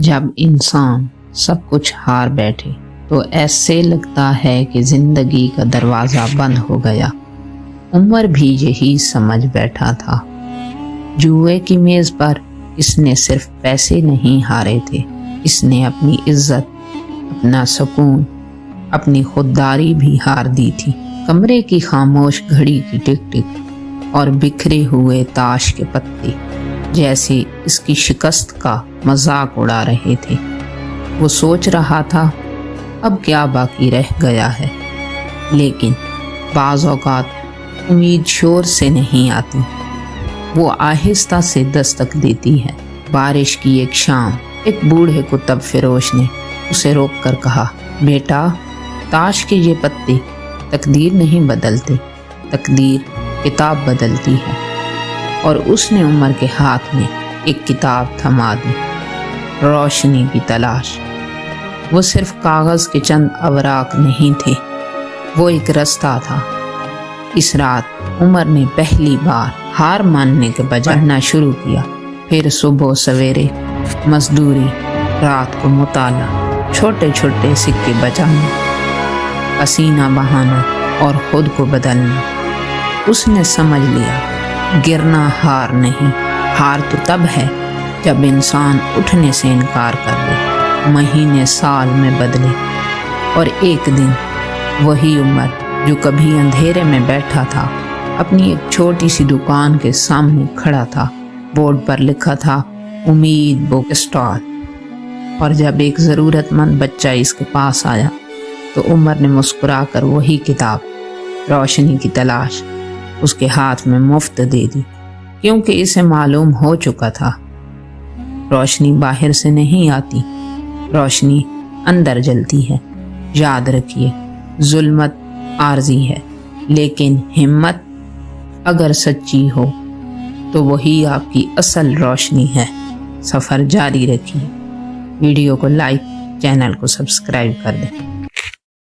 जब इंसान सब कुछ हार बैठे तो ऐसे लगता है कि जिंदगी का दरवाज़ा बंद हो गया। उमर भी यही समझ बैठा था। जुए की मेज़ पर इसने सिर्फ पैसे नहीं हारे थे, इसने अपनी इज्जत, अपना सुकून, अपनी खुददारी भी हार दी थी। कमरे की खामोश घड़ी की टिक टिक और बिखरे हुए ताश के पत्ते जैसे इसकी शिकस्त का मजाक उड़ा रहे थे। वो सोच रहा था अब क्या बाकी रह गया है, लेकिन बाज़ औक़ात उम्मीद शोर से नहीं आती, वो आहिस्ता से दस्तक देती है। बारिश की एक शाम एक बूढ़े कुतुब फिरोश ने उसे रोक कर कहा, बेटा, ताश के ये पत्ते तकदीर नहीं बदलते, तकदीर किताब बदलती है। और उसने उमर के हाथ में एक किताब थमा दी, रोशनी की तलाश। वो सिर्फ कागज़ के चंद अवराक नहीं थे, वो एक रास्ता था। इस रात उमर ने पहली बार हार मानने के बजाय पढ़ना शुरू किया। फिर सुबह सवेरे मजदूरी, रात को मुताला, छोटे छोटे सिक्के बचाना, पसीना बहाना और खुद को बदलना। उसने समझ लिया, गिरना हार नहीं, हार तो तब है जब इंसान उठने से इनकार कर दे। महीने साल में बदले और एक दिन वही उमर जो कभी अंधेरे में बैठा था, अपनी एक छोटी सी दुकान के सामने खड़ा था। बोर्ड पर लिखा था उम्मीद बुक स्टॉल। और जब एक ज़रूरतमंद बच्चा इसके पास आया तो उमर ने मुस्कुराकर वही किताब, रोशनी की तलाश, उसके हाथ में मुफ्त दे दी, क्योंकि इसे मालूम हो चुका था रोशनी बाहर से नहीं आती, रोशनी अंदर जलती है। याद रखिए, जुल्मत आर्जी है, लेकिन हिम्मत अगर सच्ची हो तो वही आपकी असल रोशनी है। सफ़र जारी रखिए। वीडियो को लाइक, चैनल को सब्सक्राइब कर दें।